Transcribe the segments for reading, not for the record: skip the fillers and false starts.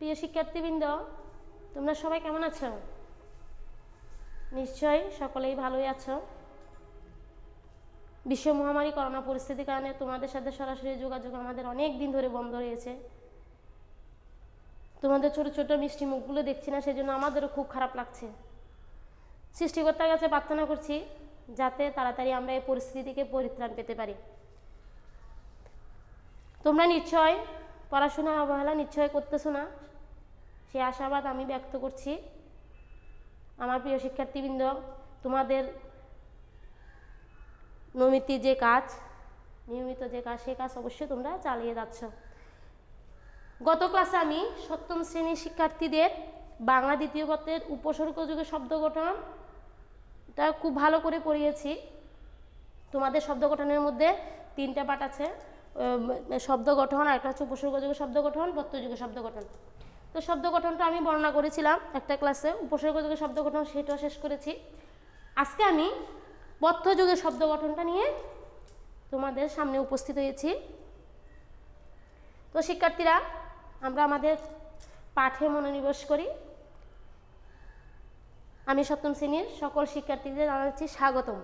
প্রিয় শিক্ষার্থীবৃন্দ, তোমরা সবাই কেমন আছো? নিশ্চয়ই সকলেই ভালোই আছো। বিশ্ব মহামারী করোনা পরিস্থিতির কারণে তোমাদের সাথে সরাসরি যোগাযোগ আমাদের অনেক দিন ধরে বন্ধ রয়েছে। তোমাদের ছোট ছোট মিষ্টি মুখগুলো দেখছি না, সেজন্য আমাদেরও খুব খারাপ লাগছে। সৃষ্টিকর্তার কাছে প্রার্থনা করছি যাতে তাড়াতাড়ি আমরা এই পরিস্থিতি থেকে পরিত্রাণ পেতে পারি। তোমরা নিশ্চয় পড়াশোনা অবহেলা নিশ্চয় করতেছো না, সে আশাবাদ আমি ব্যক্ত করছি। আমার প্রিয় শিক্ষার্থীবৃন্দ, তোমাদের নিয়মিত যে কাজ সে কাজ অবশ্যই তোমরা চালিয়ে যাচ্ছ। গত ক্লাসে আমি সপ্তম শ্রেণীর শিক্ষার্থীদের বাংলা দ্বিতীয় পত্রের উপসর্গযুগের শব্দ গঠনটা খুব ভালো করে পড়িয়েছি। তোমাদের শব্দ গঠনের মধ্যে 3টা পার্ট আছে, শব্দ গঠন, আর একটা হচ্ছে উপসর্গযুগের শব্দ গঠন, প্রত্যয়যুগের শব্দ গঠন। তো শব্দ গঠনটা আমি বর্ণনা করেছিলাম একটা ক্লাসে, উপসর্গযুগের শব্দ গঠন সেটাও শেষ করেছি। আজকে আমি প্রত্যয়যুগের শব্দ গঠনটা নিয়ে তোমাদের সামনে উপস্থিত হয়েছি। তো শিক্ষার্থীরা, আমরা আমাদের পাঠে মনোনিবেশ করি। আমি সপ্তম শ্রেণীর সকল শিক্ষার্থীদের জানাচ্ছি স্বাগতম।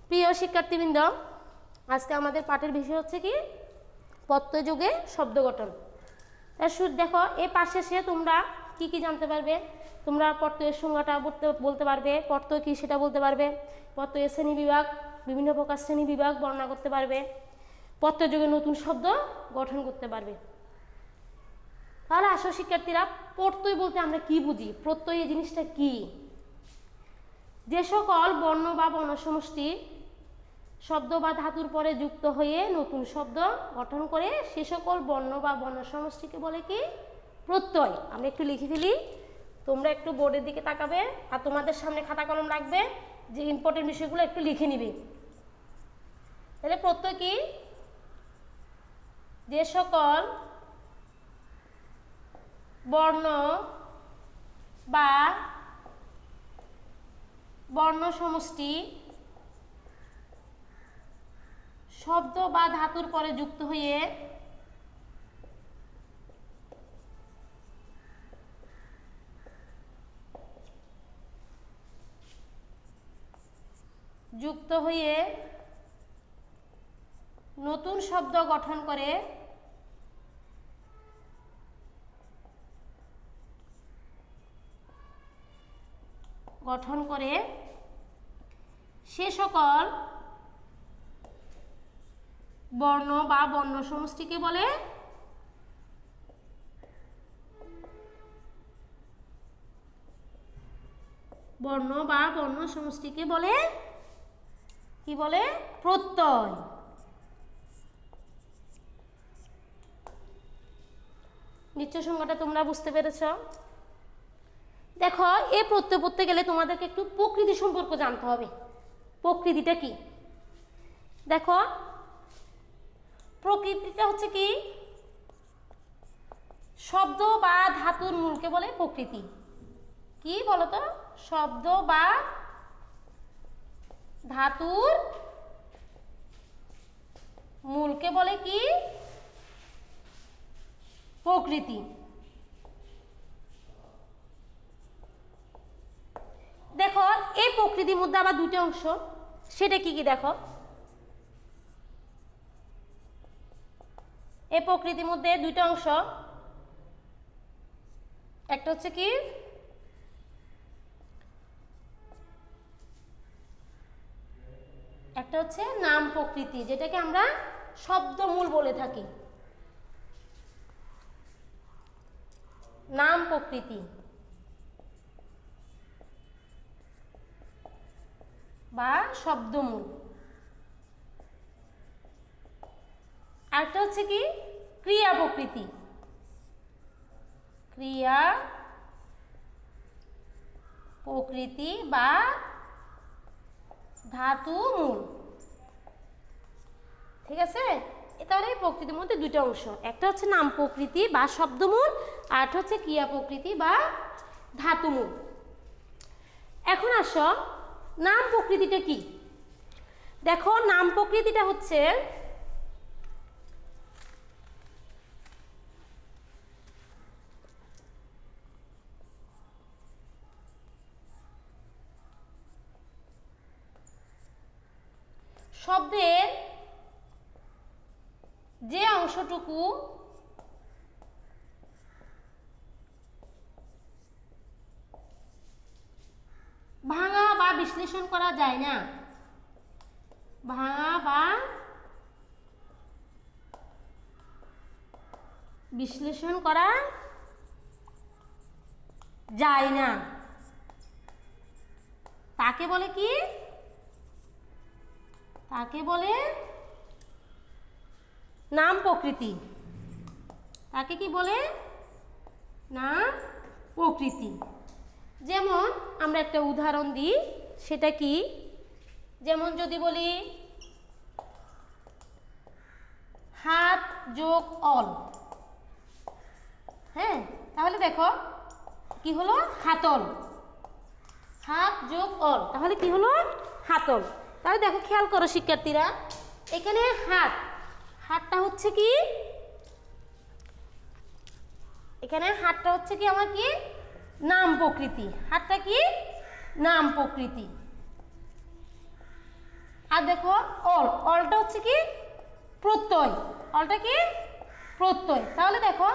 প্রিয় শিক্ষার্থীবৃন্দ, আজকে আমাদের পাঠের বিষয় হচ্ছে কি প্রত্যয়যুগে শব্দ গঠন। দেখো, এই পাঠ শেষে তোমরা কি কি জানতে পারবে। তোমরা প্রত্যয়ের সংজ্ঞাটা বলতে পারবে, প্রত্যয় কি সেটা বলতে পারবে, প্রত্যয়ের শ্রেণী বিভাগ, বিভিন্ন প্রকার শ্রেণী বিভাগ বর্ণনা করতে পারবে, প্রত্যয়যুগে নতুন শব্দ গঠন করতে পারবে। তাহলে আসো শিক্ষার্থীরা, প্রত্যয় বলতে আমরা কি বুঝি, প্রত্যয় এই জিনিসটা কি? যে সকল বর্ণ বা বর্ণসমষ্টি শব্দ বা ধাতুর পরে যুক্ত হয়ে নতুন শব্দ গঠন করে, সে সকল বর্ণ বা বর্ণসমষ্টিকে বলে কি প্রত্যয়। আমরা একটু লিখে ফেলি, তোমরা একটু বোর্ডের দিকে তাকাবে আর তোমাদের সামনে খাতা কলম রাখবে, যে ইম্পর্টেন্ট বিষয়গুলো একটু লিখে নিবে। তাহলে প্রত্যয় কি? যে সকল বর্ণ বা বর্ণসমষ্টি শব্দ বা ধাতুর পরে যুক্ত হয়ে নতুন শব্দ গঠন করে সে সকল বর্ণ বা বর্ণসমষ্টিকে বলে কি বলে প্রত্যয়। নিশ্চয় সংজ্ঞাটা তোমরা বুঝতে পেরেছ। দেখো, এই প্রত্যয় পড়তে গেলে তোমাদেরকে একটু প্রকৃতি সম্পর্ক জানতে হবে। প্রকৃতিটা কি? দেখো, প্রকৃতিটা হচ্ছে কি শব্দ বা ধাতুর মূলকে বলে প্রকৃতি। কি বলতো? শব্দ বা ধাতুর মূলকে বলে কি প্রকৃতি। দেখো, এই প্রকৃতির মধ্যে আবার 2টা অংশ, সেটা কি কি দেখো। এই প্রকৃতির মধ্যে 2টা অংশ, একটা হচ্ছে কি নাম প্রকৃতি, যেটাকে আমরা শব্দমূল বলে থাকি। নাম প্রকৃতি বা শব্দমূল। আরেকটা হচ্ছে কি ক্রিয়া প্রকৃতি, ক্রিয়া প্রকৃতি বা ধাতু মূল। ঠিক আছে? তাহলে এই প্রকৃতির মধ্যে 2টা অংশ, একটা হচ্ছে নাম প্রকৃতি বা শব্দমূল, আর একটা হচ্ছে ক্রিয়া প্রকৃতি বা ধাতুমূল। এখন আসো, নাম প্রকৃতিটা কি? দেখো, নাম প্রকৃতিটা হচ্ছে শব্দের যে অংশটুকু ভাঙা বা বিশ্লেষণ করা যায় না, ভাঙা বা বিশ্লেষণ করা যায় না, তাকে বলে কি? তাকে বলে নাম প্রকৃতি। তাকে কি বলে? নাম প্রকৃতি। যেমন আমরা একটা উদাহরণ দিই, সেটা কি? যেমন যদি বলি হাত যোগ অল, হ্যাঁ, তাহলে দেখো কি হলো? হাতল। হাত যোগ অল, তাহলে কি হলো? হাতল। তাহলে দেখো, খেয়াল করো শিক্ষার্থীরা, এখানে হাত, হাতটা হচ্ছে কি? এখানে হাতটা হচ্ছে কি আমার কি? নাম প্রকৃতি। হাতটা কি? নাম প্রকৃতি। আর দেখো অল, অলটা হচ্ছে কি? প্রত্যয়। অলটা কি? প্রত্যয়। তাহলে দেখো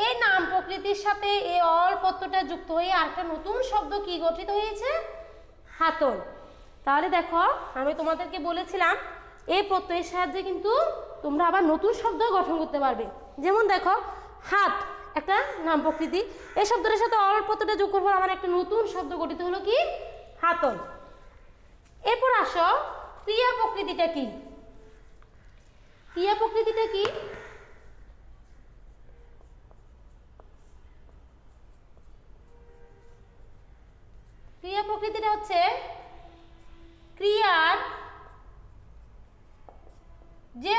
এই নাম প্রকৃতির সাথে এই অল প্রত্যয়টা যুক্ত হয়ে আরেকটা নতুন শব্দ কি গঠিত হয়েছে? হাতল। তাহলে দেখো, আমি তোমাদেরকে বলেছিলাম এই প্রত্যয়ের সাহায্যে কিন্তু তোমরা আবার নতুন শব্দ গঠন করতে পারবে। যেমন দেখো, হাত একটা নাম প্রকৃতি, এই শব্দটার সাথে অল প্রত্যয়টা যোগ করার পর আমার একটা নতুন শব্দ গঠিত হলো কি? হাতল। এরপর আসো, ক্রিয়া প্রকৃতিটা কি? ক্রিয়া প্রকৃতিটা কি? ক্রিয়া প্রকৃতিটা হচ্ছে ক্রিয়ার যে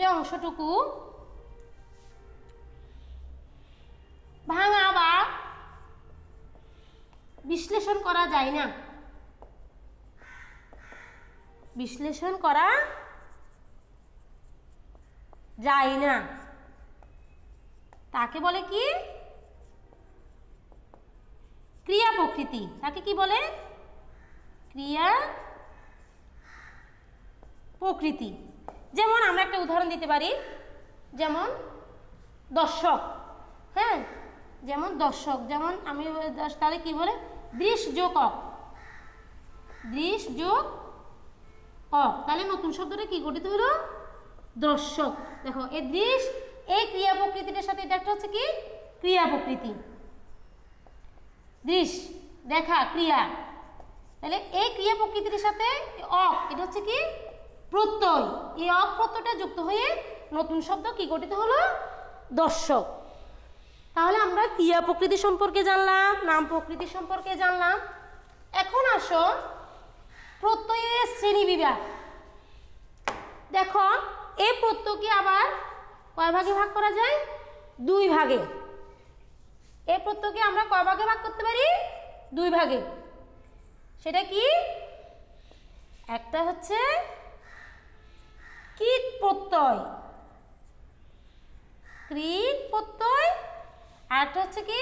অংশটুকু ভাঙা বা বিশ্লেষণ করা যায় না, বিশ্লেষণ করা যায় না, তাকে বলে কি? ক্রিয়া প্রকৃতি। তাকে কি বলে? ক্রিয়া প্রকৃতি। যেমন আমরা একটা উদাহরণ দিতে পারি, যেমন দর্শক, হ্যাঁ, যেমন দর্শক, যেমন আমি তাহলে কি বলে? দৃশ যোগ অক, দৃশ যোগ অক, তাহলে নতুন শব্দটা কি গঠিত হলো? দর্শক। দেখো এই দৃশ, এই ক্রিয়া প্রকৃতিটার সাথে এটা একটা হচ্ছে কি? ক্রিয়া প্রকৃতি। দৃশ দেখা, ক্রিয়া, তাহলে এই ক্রিয়া প্রকৃতির সাথে অক, এটা হচ্ছে কি? প্রত্যয়। এই অক প্রত্যয়টা যুক্ত হয়ে নতুন শব্দ কি গঠিত হলো? দর্শক। তাহলে আমরা ক্রিয়া প্রকৃতি সম্পর্কে জানলাম, নাম প্রকৃতি সম্পর্কে জানলাম। এখন আসো প্রত্যয়ের শ্রেণী বিভাগ। দেখো এই প্রত্যয়কে আবার কয় ভাগে ভাগ করা যায়? দুই ভাগে। এই প্রত্যয়কে আমরা কয় ভাগে ভাগ করতে পারি? দুই ভাগে। সেটা কি? একটা হচ্ছে কৃত প্রত্যয়, কৃত প্রত্যয়, আর একটা হচ্ছে কি?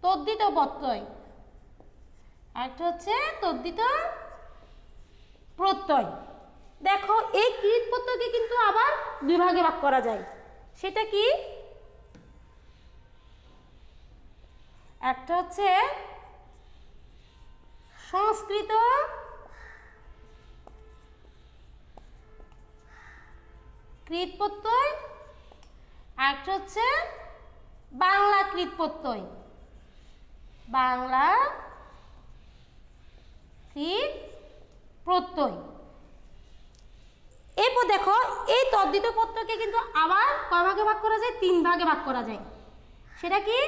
তদ্ধিত প্রত্যয়, একটা হচ্ছে তদ্ধিত প্রত্যয়। দেখো এই কৃত প্রত্যয়কে কিন্তু আবার দুই ভাগে ভাগ করা যায়। সেটা কি? একটা হচ্ছে সংস্কৃত কৃত প্রত্যয়, আর একটা হচ্ছে বাংলা কৃত প্রত্যয়, বাংলা কৃত প্রত্যয়। এরপর দেখো এই তদ্ধিত প্রত্যয়কে কিন্তু আবার কয় ভাগে ভাগ করা যায়? তিন ভাগে ভাগ করা যায়। সেটা কি?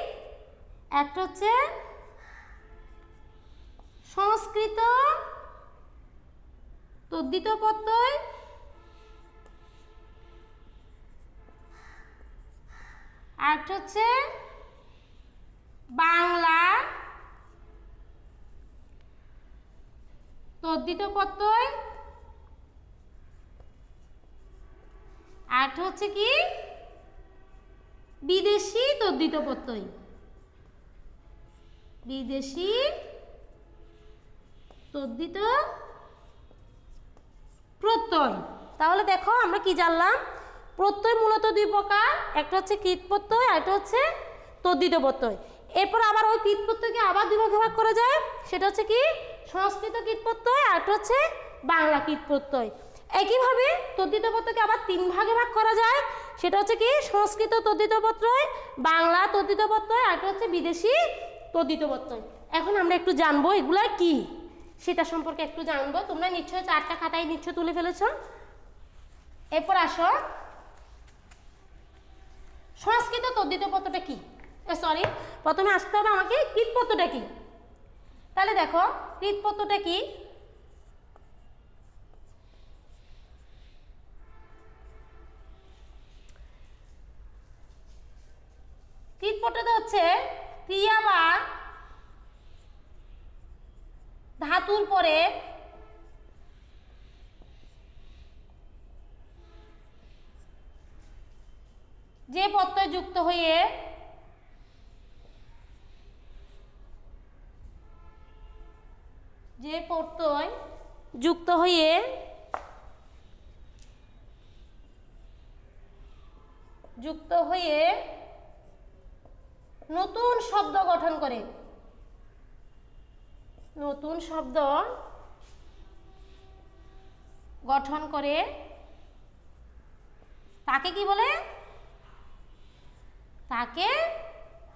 একটা হচ্ছে সংস্কৃত তদ্ধিত প্রত্যয়, আর একটা হচ্ছে বাংলা তদ্ধিত প্রত্যয়, আর একটা হচ্ছে কি? বিদেশি তদ্ধিত প্রত্যয়। বিদেশি তদ্ধিত প্রত্যয়। তাহলে দেখো আমরা কি জানলাম, প্রত্যয় মূলত দুই প্রকার, একটা হচ্ছে কৃত প্রত্যয় আর একটা হচ্ছে তদ্ধিত প্রত্যয়। এরপর আবার ওই কৃত প্রত্যয়কে আবার দুই ভাগে ভাগ করা যায়, সেটা হচ্ছে কি সংস্কৃত কৃত প্রত্যয় আর একটা হচ্ছে বাংলা কৃত প্রত্যয়। একইভাবে তদ্ধিত প্রত্যয়কে আবার তিন ভাগে ভাগ করা যায়, সেটা হচ্ছে কি সংস্কৃত তদ্ধিত প্রত্যয়, বাংলা তদ্ধিত প্রত্যয় আর একটা হচ্ছে বিদেশি তদ্ধিত প্রত্যয়। এখন আমরা একটু জানবো এগুলা কি সেটা সম্পর্কে একটু জানবো। তোমরা নিশ্চয়ই চারটা খাতায় নিশ্চয় তুলে ফেলেছ। এরপর আসো সংস্কৃত তদ্ধিত প্রত্যয়টা কি, সরি প্রথমে আসতে হবে আমাকে কৃত প্রত্যয়টা কি। তাহলে দেখো কৃত প্রত্যয়টা কি, কৃত প্রত্যয়টা হচ্ছে ক্রিয়া বা ধাতুর পরে যে প্রত্যয় যুক্ত হয়ে নতুন শব্দ গঠন করে, নতুন শব্দ গঠন করে তাকে কি বলে, তাকে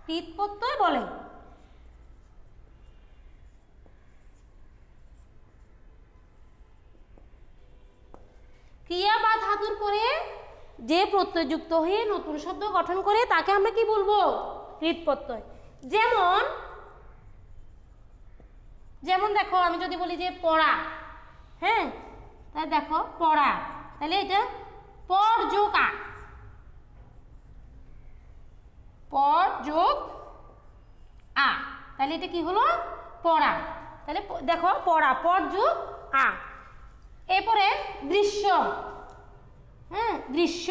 কৃত প্রত্যয় বলে। ক্রিয়া বা ধাতুর পরে যে প্রত্যয় যুক্ত হয়ে নতুন শব্দ গঠন করে তাকে আমরা কি বলবো, কৃত প্রত্যয়। যেমন যেমন দেখো আমি যদি বলি যে পড়া, হ্যাঁ তাহলে দেখো পড়া, তাহলে এটা পর যোগ আ, পর যোগ আ, তাহলে এটা কি হলো পড়া। তাহলে দেখো পড়া পর যোগ আ। এরপরে দৃশ্য, হ্যাঁ দৃশ্য,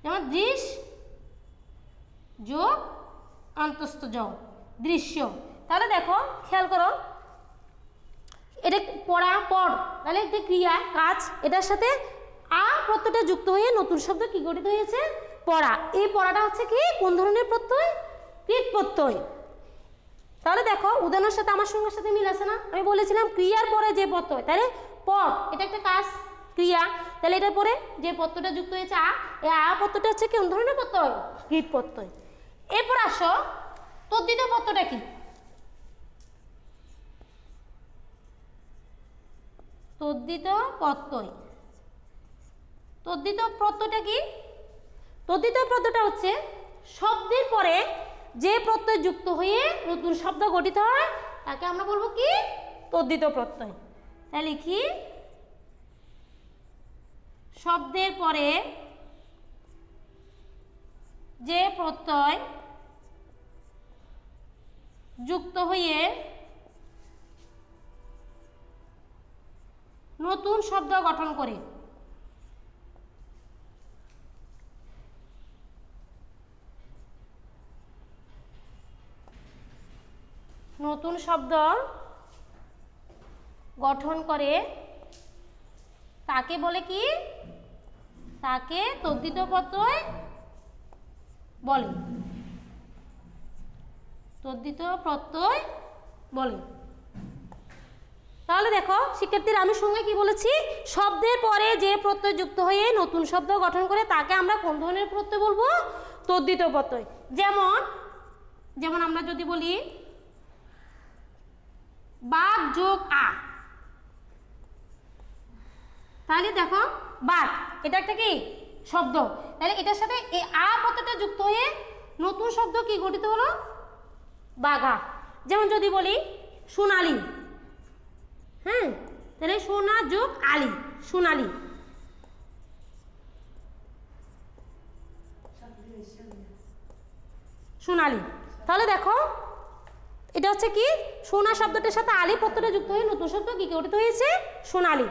যেমন দৃশ যোগ অন্তস্থ যোগ দৃশ্য। তাহলে দেখো খেয়াল করো, এটা পড়া পড়, তাহলে এটা ক্রিয়া কাজ, এটার সাথে আ প্রত্যয়টা যুক্ত হয়ে নতুন শব্দ কি গঠিত হয়েছে, পড়া। এই পড়াটা হচ্ছে কি কোন ধরনের প্রত্যয়, কৃত প্রত্যয়। তাহলে দেখো উদাহরণের সাথে আমার সঙ্গের সাথে মিল আছে না, আমি বলেছিলাম ক্রিয়ার পরে যে প্রত্যয়, তাহলে পর এটা একটা কাজ ক্রিয়া, তাহলে এটার পরে যে প্রত্যয়টা যুক্ত হয়েছে আ, এই আ প্রত্যয়টা হচ্ছে কোন ধরনের প্রত্যয়, কৃত প্রত্যয়। এরপর আসো তদ্ধিত প্রত্যয়টা কি, তদ্ধিত প্রত্যয়। তদ্ধিত প্রত্যয়টা কি, তদ্ধিত প্রত্যয়টা হচ্ছে শব্দের পরে যে প্রত্যয় যুক্ত হয়ে নতুন শব্দ গঠিত হয় তাকে আমরা বলবো কি তদ্ধিত প্রত্যয়। তাই লিখি শব্দের পরে যে প্রত্যয় যুক্ত হয়ে নতুন শব্দ গঠন করে, নতুন শব্দ গঠন করে তাকে বলে কি, তাকে তদ্ধিত প্রত্যয় বলে, তদ্ধিত প্রত্যয় বলে। তাহলে দেখো শিক্ষার্থীরা আমি সঙ্গে কি বলেছি, শব্দের পরে যে প্রত্যয় যুক্ত হয়ে নতুন শব্দ গঠন করে তাকে আমরা কোন ধরনের প্রত্যয় বলবো, তদ্ধিত প্রত্যয়। যেমন যেমন আমরা যদি বলি বাঘ যোগ আ, তাহলে দেখো বাঘ এটা একটা কি শব্দ, তাহলে এটার সাথে এই আ প্রত্যয়টা যুক্ত হয়ে নতুন শব্দ কি গঠিত হলো, বাঘা। যেমন যদি বলি সোনালি, হ্যাঁ তাহলে সোনা যোগ আলি, সোনালি। সোনালি, তাহলে দেখো এটা হচ্ছে কি সোনা শব্দটার সাথে আলি প্রত্যয়টা যুক্ত হয়ে নতুন শব্দ কি গঠিত হয়েছে, সোনালি।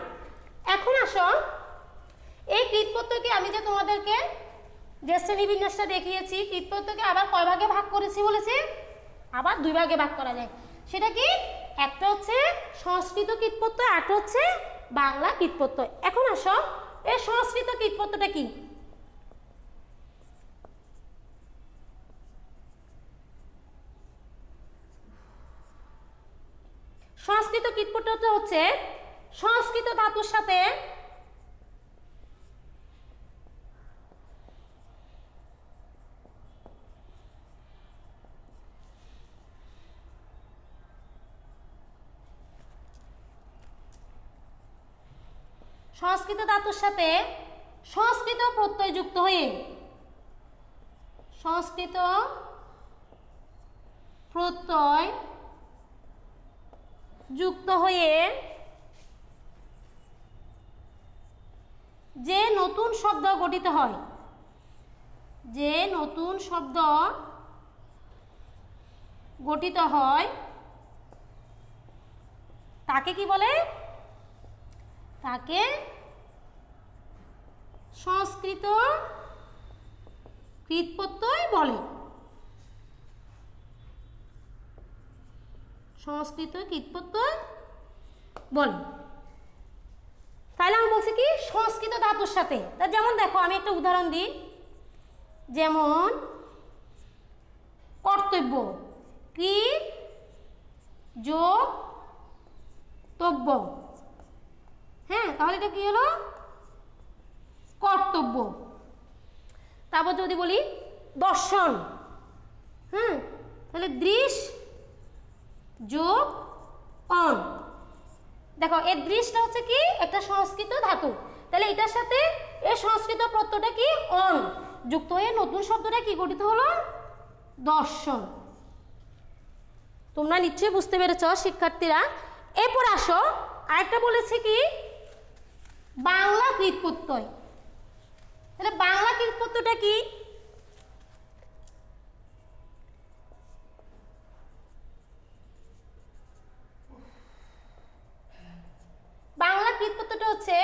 এখন আসো এই কৃত প্রত্যয়কে আমি যে তোমাদেরকে যে শ্রেণীবিন্যাসটা দেখিয়েছি কীটপত্যকে আবার কয় ভাগে ভাগ করেছি বলেছি, আবার দুই ভাগে ভাগ করা যায়। সেটা কি, একটা হচ্ছে সংস্কৃত কীটপত্য, একটা হচ্ছে বাংলা কীটপত্য। এখন আসো এই সংস্কৃত কীটপত্যটা কি? সংস্কৃত কীটপত্যটা হচ্ছে সংস্কৃত ধাতুর সাথে সংস্কৃত ধাতুর সাথে সংস্কৃত প্রত্যয় যুক্ত হয়ে, সংস্কৃত প্রত্যয় যুক্ত হয়ে যে নতুন শব্দ গঠিত হয়, যে নতুন শব্দ গঠিত হয় তাকে কি বলে? তাকে সংস্কৃত কীটপত্যই বলে। সংস্কৃত কীটপত্যই বলে। তাহলে আমি বলছি কি সংস্কৃত ধাতুর সাথে, তা যেমন দেখো আমি একটা উদাহরণ দিই, যেমন কর্তব্য, কি যোগ তব্য, হ্যাঁ তাহলে এটা কি হলো? কর্তব্য। তারপর যদি বলি দর্শন, হ্যাঁ তাহলে দৃশ যোগ অন। দেখো এই দৃশটা হচ্ছে কি একটা সংস্কৃত ধাতু, তাহলে এটার সাথে এই সংস্কৃত প্রত্যয়টা কি অন যুক্ত হয়ে নতুন শব্দটা কি গঠিত হলো? দর্শন। তোমরা নিশ্চয়ই বুঝতে পেরেছ শিক্ষার্থীরা। এরপর আসো আরেকটা বলেছে কি বাংলা কীটপত্যয়। তাহলে বাংলা কীটপত্যটা কি? বাংলা কীটপত্যটা হচ্ছে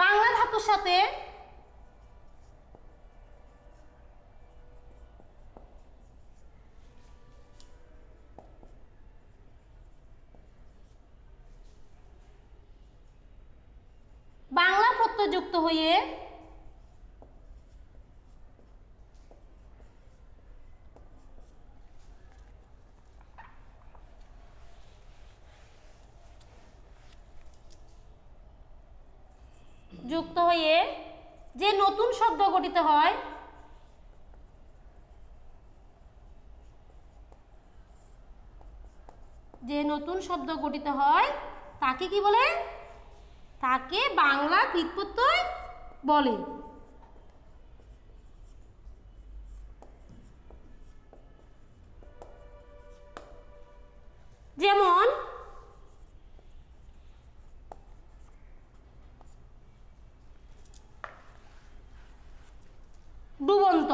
বাংলা ধাতুর সাথে বাংলা প্রত্যয় যুক্ত হয়ে যে নতুন শব্দ গঠিত হয়, যে নতুন শব্দ গঠিত হয় তাকে কি বলে? তাকে বাংলা কীটপত্যই বলে। যেমন ডুবন্ত,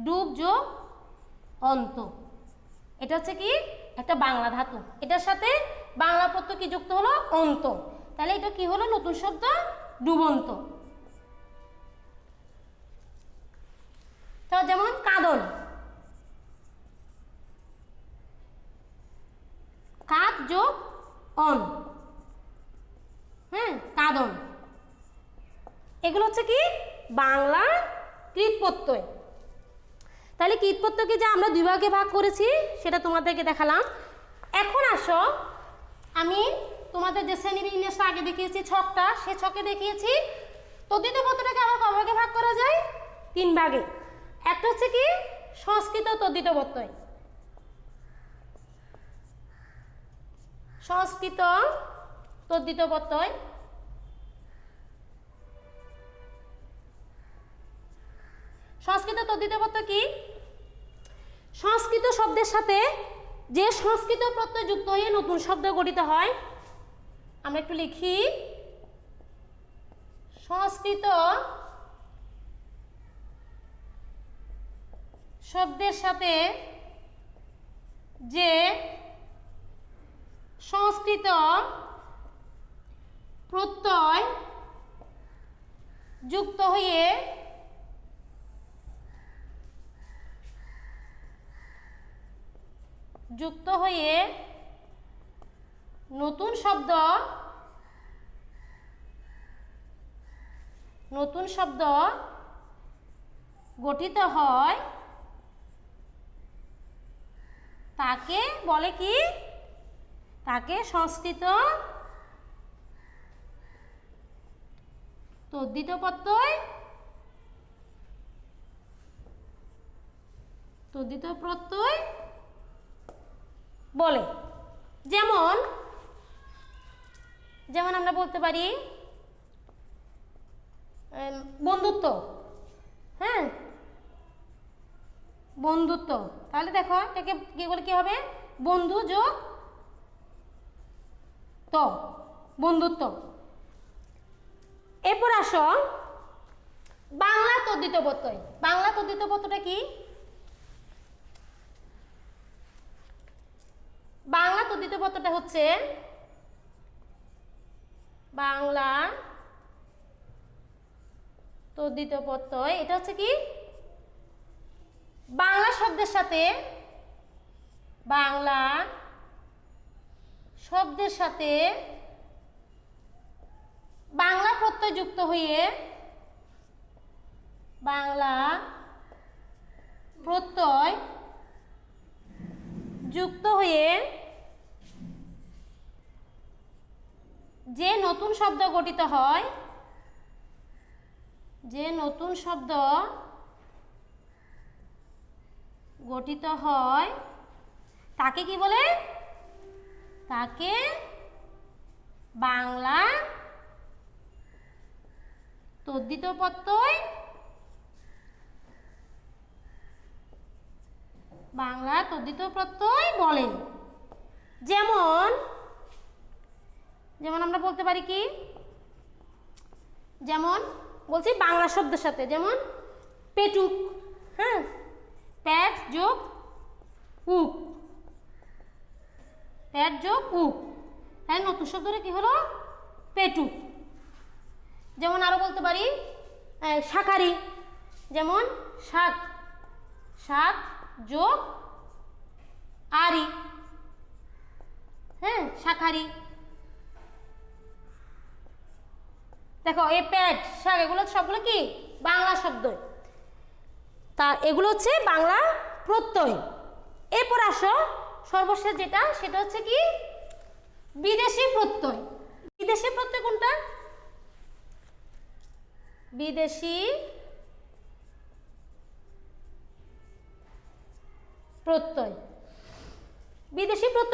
ডুব যোগ অন্ত, এটা হচ্ছে কি একটা বাংলা ধাতু, এটার সাথে বাংলা প্রত্যয় কি যুক্ত হলো? অন্ত। তাহলে এটা কি হলো? নতুন শব্দ ডুবন্ত। তো যেমন কাঁদন, কাঁদ যোগ অন, হ্যাঁ কাঁদন, এগুলো হচ্ছে কি বাংলা কীটপত্যয়। তাহলে কীটপত্যকে যে আমরা দুই ভাগে ভাগ করেছি সেটা তোমাদেরকে দেখালাম। এখন আসো আমি তোমাদের যে শ্রেণীবিন্যাসটা আগে দেখিয়েছি ছকটা, সে ছকে দেখিয়েছি তদ্ধিত পত্রটাকে আবার কয় ভাগে ভাগ করা যায়? তিন ভাগে। একটা হচ্ছে কি সংস্কৃত তদ্ধিত প্রত্যয়, সংস্কৃত তদ্ধিত প্রত্যয়, সংস্কৃত তদ্ধিত প্রত্যয় কি? সংস্কৃত শব্দের সাথে যে সংস্কৃত প্রত্যয় যুক্ত হয়ে নতুন শব্দ গঠিত হয়। আমরা একটু লিখি, সংস্কৃত শব্দের সাথে যে সংস্কৃত প্রত্যয় যুক্ত হয়ে যুক্ত হয়ে নতুন শব্দ গঠিত হয় তাকে বলে কি? তাকে সংস্কৃত তদ্ধিত প্রত্যয় বলে। যেমন আমরা বলতে পারি বন্ধুত্ব। হ্যাঁ, বন্ধুত্ব। তাহলে দেখো এটাকে কি বলে, কি হবে? বন্ধু যোগ তো, বন্ধুত্ব। এরপর আসো বাংলা তদ্ধিত প্রত্যয়। বাংলা তদ্ধিত প্রত্যয়টা কি? বাংলা তদ্ধিত প্রত্যয়টা হচ্ছে বাংলা তদ্ধিত প্রত্যয়। এটা হচ্ছে কি? বাংলা শব্দের সাথে বাংলা প্রত্যয় যুক্ত হয়ে যে নতুন শব্দ গঠিত হয় তাকে কি বলে? তাকে বাংলা তদ্ধিত প্রত্যয় বলে। যেমন আমরা বলতে পারি কি? যেমন বলছি বাংলা শব্দের সাথে, যেমন পেটুক। হ্যাঁ, প্যাট যোগ উক, তাই নতুন শব্দটা কি হলো? পেটুক। যেমন আরো বলতে পারি শাকারি। যেমন শাক যোগ আরি। হ্যাঁ, শাকারি। দেখো এই প্যাট, শাক, এগুলো সবগুলো কি? বাংলা শব্দ। তা এগুলো হচ্ছে বাংলা প্রত্যয়। এরপর আসো সর্বশেষ যেটা, সেটা হচ্ছে কি? বিদেশি প্রত্যয়। বিদেশি প্রত্যয় কোনটা? বিদেশি প্রত্যয়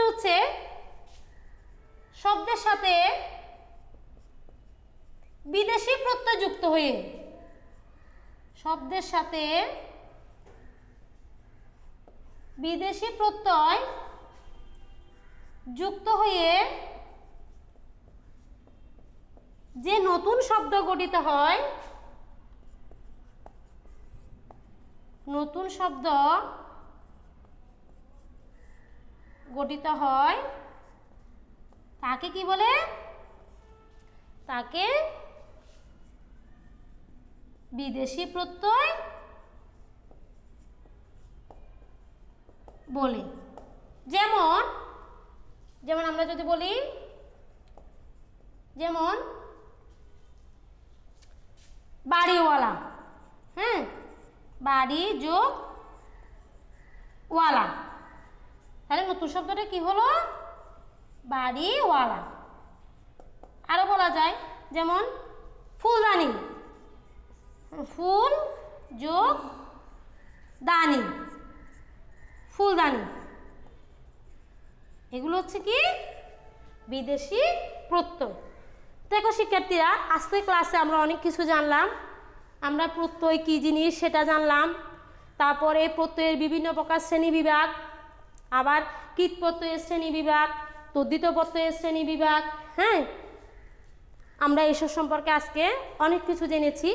হচ্ছে শব্দের সাথে বিদেশি প্রত্যয় যুক্ত হয়ে যে নতুন শব্দ গঠিত হয় তাকে কি বলে? তাকে বিদেশি প্রত্যয় বলে। যেমন আমরা যদি বলি, যেমন বাড়িওয়ালা। হ্যাঁ, বাড়ি যোগ ওয়ালা, তাহলে নতুন শব্দটা কি হলো? বাড়িওয়ালা। আরো বলা যায় যেমন ফুলদানি, ফুল যোগ দানি, ফুলদানি। এগুলো হচ্ছে কি? বিদেশি প্রত্যয়। দেখো শিক্ষার্থীরা, আজকের ক্লাসে আমরা অনেক কিছু জানলাম। আমরা প্রত্যয় কি জিনিস সেটা জানলাম, তারপরে প্রত্যয়ের বিভিন্ন প্রকার শ্রেণী বিভাগ, আবার কৃত প্রত্যয়ের শ্রেণী বিভাগ, তদ্ধিত প্রত্যয়ের শ্রেণী বিভাগ। হ্যাঁ, আমরা এসব সম্পর্কে আজকে অনেক কিছু জেনেছি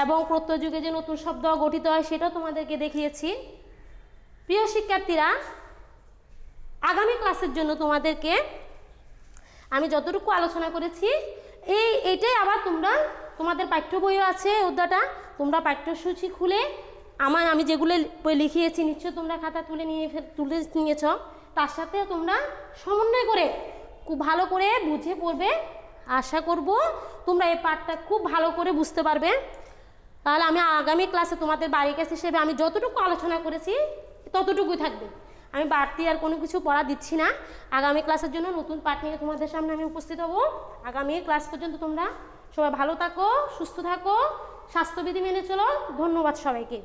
এবং প্রত্যয় যুগে যে নতুন শব্দ গঠিত হয় সেটাও তোমাদেরকে দেখিয়েছি। প্রিয় শিক্ষার্থীরা, আগামী ক্লাসের জন্য তোমাদেরকে আমি যতটুকু আলোচনা করেছি এইটাই আবার তোমাদের পাঠ্য বইও আছে অধ্যায়টা, তোমরা পাঠ্যসূচি খুলে আমি যেগুলো লিখিয়েছি নিশ্চয় তোমরা খাতা তুলে নিয়েছ। তার সাথে তোমরা সমন্বয় করে খুব ভালো করে বুঝে পড়বে। আশা করব তোমরা এই পাঠটা খুব ভালো করে বুঝতে পারবে। তাহলে আমি আগামী ক্লাসে তোমাদের বাড়ির কাজ হিসেবে আমি যতটুকু আলোচনা করেছি ততটুকুই থাকবে, আমি বাড়তি আর কোনো কিছু পড়া দিচ্ছি না। আগামী ক্লাসের জন্য নতুন পাঠ নিয়ে তোমাদের সামনে আমি উপস্থিত হব। আগামী ক্লাস পর্যন্ত তোমরা সবাই ভালো থাকো, সুস্থ থাকো, স্বাস্থ্যবিধি মেনে চলো। ধন্যবাদ সবাইকে।